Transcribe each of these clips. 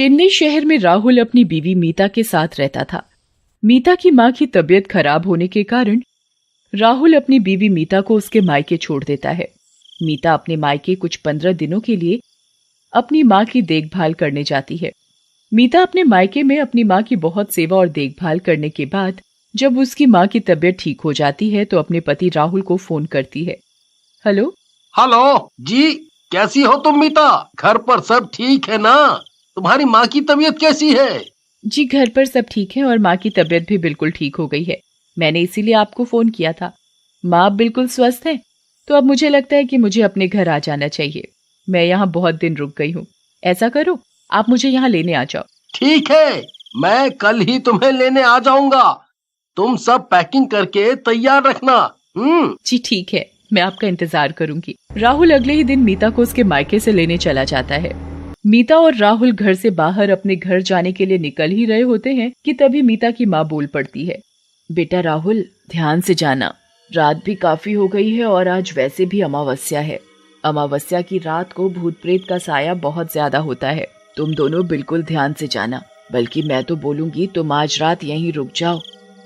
चेन्नई शहर में राहुल अपनी बीवी मीता के साथ रहता था। मीता की मां की तबीयत खराब होने के कारण राहुल अपनी बीवी मीता को उसके मायके छोड़ देता है। मीता अपने मायके कुछ 15 दिनों के लिए अपनी मां की देखभाल करने जाती है। मीता अपने मायके में अपनी मां की बहुत सेवा और देखभाल करने के बाद जब उसकी मां की तबीयत ठीक हो जाती है तो अपने पति राहुल को फोन करती है। हेलो जी, कैसी हो तुम मीता? घर पर सब ठीक है ना? तुम्हारी माँ की तबीयत कैसी है? जी, घर पर सब ठीक है और माँ की तबीयत भी बिल्कुल ठीक हो गई है। मैंने इसीलिए आपको फोन किया था। माँ अब बिल्कुल स्वस्थ है, तो अब मुझे लगता है कि मुझे अपने घर आ जाना चाहिए। मैं यहाँ बहुत दिन रुक गई हूँ। ऐसा करो, आप मुझे यहाँ लेने आ जाओ। ठीक है, मैं कल ही तुम्हें लेने आ जाऊंगा। तुम सब पैकिंग करके तैयार रखना। जी ठीक है, मैं आपका इंतजार करूंगी। राहुल अगले ही दिन मीता को उसके मायके से लेने चला जाता है। मीता और राहुल घर से बाहर अपने घर जाने के लिए निकल ही रहे होते हैं कि तभी मीता की माँ बोल पड़ती है। बेटा राहुल, ध्यान से जाना, रात भी काफी हो गई है और आज वैसे भी अमावस्या है। अमावस्या की रात को भूत प्रेत का साया बहुत ज्यादा होता है। तुम दोनों बिल्कुल ध्यान से जाना, बल्कि मैं तो बोलूंगी तुम आज रात यहीं रुक जाओ,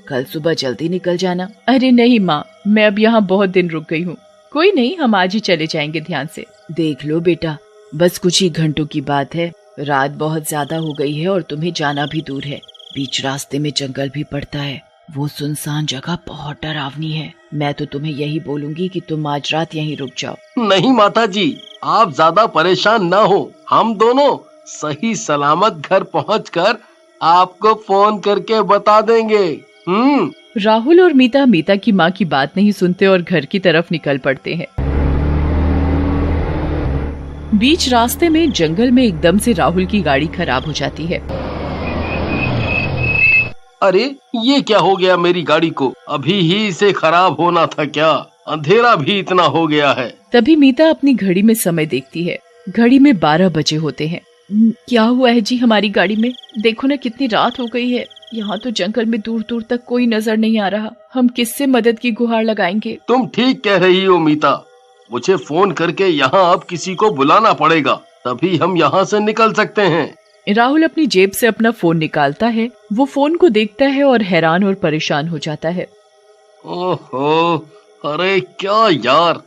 कल सुबह जल्दी निकल जाना। अरे नहीं माँ, मैं अब यहाँ बहुत दिन रुक गई हूँ। कोई नहीं, हम आज ही चले जाएंगे ध्यान से। देख लो बेटा, बस कुछ ही घंटों की बात है। रात बहुत ज्यादा हो गई है और तुम्हें जाना भी दूर है। बीच रास्ते में जंगल भी पड़ता है। वो सुनसान जगह बहुत डरावनी है। मैं तो तुम्हें यही बोलूंगी कि तुम आज रात यहीं रुक जाओ। नहीं माता जी, आप ज्यादा परेशान ना हो। हम दोनों सही सलामत घर पहुंचकर आपको फोन करके बता देंगे। राहुल और मीता की माँ की बात नहीं सुनते और घर की तरफ निकल पड़ते हैं। बीच रास्ते में जंगल में एकदम से राहुल की गाड़ी खराब हो जाती है। अरे ये क्या हो गया मेरी गाड़ी को? अभी ही इसे खराब होना था क्या? अंधेरा भी इतना हो गया है। तभी मीता अपनी घड़ी में समय देखती है। घड़ी में 12 बजे होते हैं। क्या हुआ है जी हमारी गाड़ी में? देखो ना कितनी रात हो गई है। यहाँ तो जंगल में दूर दूर तक कोई नजर नहीं आ रहा। हम किससे मदद की गुहार लगाएंगे? तुम ठीक कह रही हो मीता। मुझे फोन करके यहाँ अब किसी को बुलाना पड़ेगा, तभी हम यहाँ से निकल सकते हैं। राहुल अपनी जेब से अपना फोन निकालता है। वो फोन को देखता है और हैरान और परेशान हो जाता है। ओहो, अरे क्या यार,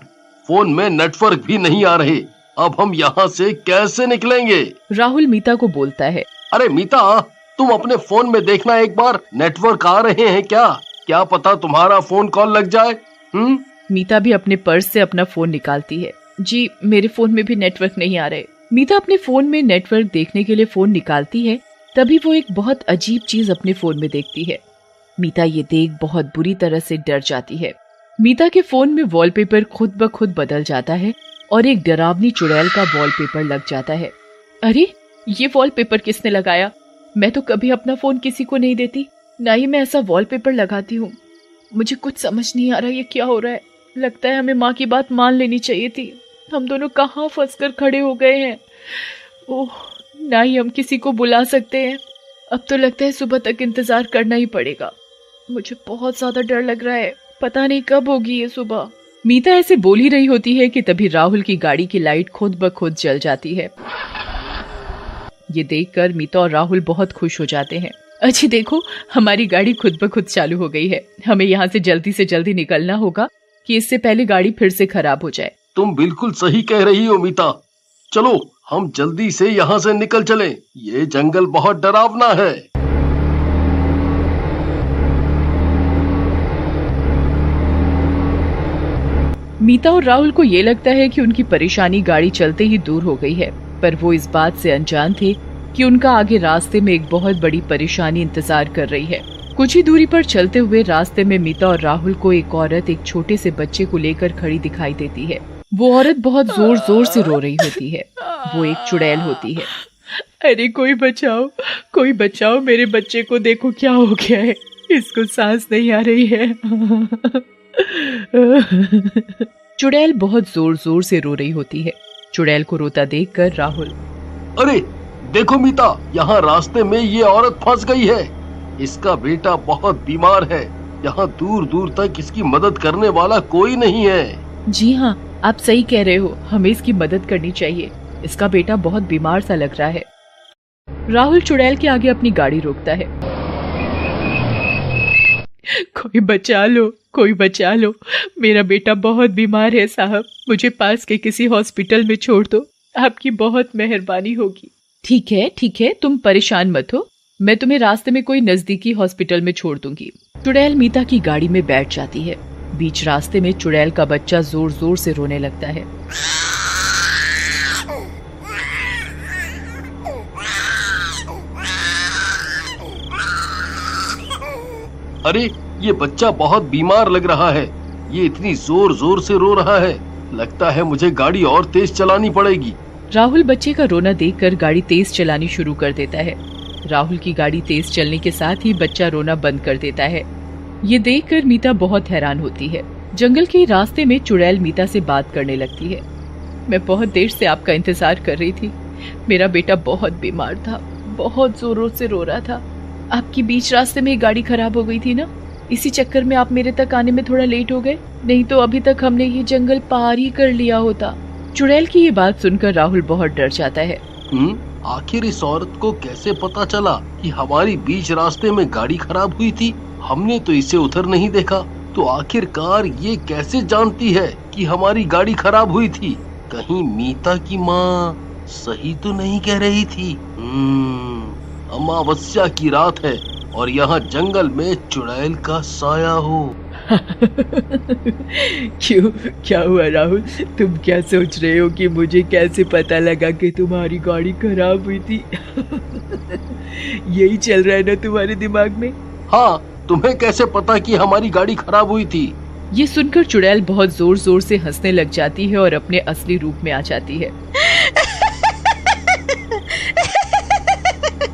फोन में नेटवर्क भी नहीं आ रहे। अब हम यहाँ से कैसे निकलेंगे? राहुल मीता को बोलता है। अरे मीता, तुम अपने फोन में देखना एक बार, नेटवर्क आ रहे हैं क्या? क्या पता तुम्हारा फोन कॉल लग जाए। मीता भी अपने पर्स से अपना फोन निकालती है। जी, मेरे फोन में भी नेटवर्क नहीं आ रहे। मीता अपने फोन में नेटवर्क देखने के लिए फोन निकालती है। तभी वो एक बहुत अजीब चीज अपने फोन में देखती है। मीता ये देख बहुत बुरी तरह से डर जाती है। मीता के फोन में वॉलपेपर खुद ब खुद बदल जाता है और एक डरावनी चुड़ैल का वॉलपेपर लग जाता है। अरे ये वॉलपेपर किसने लगाया? मैं तो कभी अपना फोन किसी को नहीं देती, ना ही मैं ऐसा वॉलपेपर लगाती हूँ। मुझे कुछ समझ नहीं आ रहा ये क्या हो रहा है। लगता है हमें माँ की बात मान लेनी चाहिए थी। हम दोनों कहाँ फंसकर खड़े हो गए हैं। ओह, ना ही हम किसी को बुला सकते हैं। अब तो लगता है सुबह तक इंतजार करना ही पड़ेगा। मुझे बहुत ज्यादा डर लग रहा है, पता नहीं कब होगी ये सुबह। मीता ऐसे बोल ही रही होती है कि तभी राहुल की गाड़ी की लाइट खुद ब खुद जल जाती है। ये देखकर मीता और राहुल बहुत खुश हो जाते हैं। अच्छी देखो, हमारी गाड़ी खुद ब खुद चालू हो गई है। हमें यहाँ से जल्दी निकलना होगा कि इससे पहले गाड़ी फिर से खराब हो जाए। तुम बिल्कुल सही कह रही हो मीता। चलो हम जल्दी से यहाँ से निकल चलें। ये जंगल बहुत डरावना है। मीता और राहुल को ये लगता है कि उनकी परेशानी गाड़ी चलते ही दूर हो गई है, पर वो इस बात से अनजान थे कि उनका आगे रास्ते में एक बहुत बड़ी परेशानी इंतजार कर रही है। कुछ ही दूरी पर चलते हुए रास्ते में मीता और राहुल को एक औरत एक छोटे से बच्चे को लेकर खड़ी दिखाई देती है। वो औरत बहुत जोर जोर से रो रही होती है। वो एक चुड़ैल होती है। अरे कोई बचाओ, मेरे बच्चे को देखो क्या हो गया है। इसको सांस नहीं आ रही है। चुड़ैल बहुत जोर जोर से रो रही होती है। चुड़ैल को रोता देखकर राहुल, अरे देखो मीता, यहाँ रास्ते में ये औरत फंस गई है। इसका बेटा बहुत बीमार है। यहाँ दूर दूर तक इसकी मदद करने वाला कोई नहीं है। जी हाँ, आप सही कह रहे हो। हमें इसकी मदद करनी चाहिए। इसका बेटा बहुत बीमार सा लग रहा है। राहुल चुड़ैल के आगे अपनी गाड़ी रोकता है। कोई बचा लो, कोई बचा लो, मेरा बेटा बहुत बीमार है साहब, मुझे पास के किसी हॉस्पिटल में छोड़ दो, आपकी बहुत मेहरबानी होगी। ठीक है, तुम परेशान मत हो, मैं तुम्हें रास्ते में कोई नजदीकी हॉस्पिटल में छोड़ दूंगी। चुड़ैल मीता की गाड़ी में बैठ जाती है। बीच रास्ते में चुड़ैल का बच्चा जोर जोर से रोने लगता है। अरे ये बच्चा बहुत बीमार लग रहा है, ये इतनी जोर जोर से रो रहा है, लगता है मुझे गाड़ी और तेज चलानी पड़ेगी। राहुल बच्चे का रोना देखकर गाड़ी तेज चलानी शुरू कर देता है। राहुल की गाड़ी तेज चलने के साथ ही बच्चा रोना बंद कर देता है। ये देखकर मीता बहुत हैरान होती है। जंगल के रास्ते में चुड़ैल मीता से बात करने लगती है। मैं बहुत देर से आपका इंतजार कर रही थी, मेरा बेटा बहुत बीमार था, बहुत जोरों से रो रहा था। आपकी बीच रास्ते में गाड़ी खराब हो गई थी ना, इसी चक्कर में आप मेरे तक आने में थोड़ा लेट हो गए, नहीं तो अभी तक हमने ये जंगल पार ही कर लिया होता। चुड़ैल की ये बात सुनकर राहुल बहुत डर जाता है। आखिर इस औरत को कैसे पता चला कि हमारी बीच रास्ते में गाड़ी खराब हुई थी? हमने तो इसे उधर नहीं देखा, तो आखिरकार ये कैसे जानती है कि हमारी गाड़ी खराब हुई थी? कहीं मीता की माँ सही तो नहीं कह रही थी? अमावस्या की रात है और यहाँ जंगल में चुड़ैल का साया हो। क्यों, क्या हुआ राहुल, तुम क्या सोच रहे हो कि मुझे कैसे पता लगा कि तुम्हारी गाड़ी खराब हुई थी? यही चल रहा है ना तुम्हारे दिमाग में? हाँ, तुम्हें कैसे पता कि हमारी गाड़ी खराब हुई थी? ये सुनकर चुड़ैल बहुत जोर जोर से हंसने लग जाती है और अपने असली रूप में आ जाती है।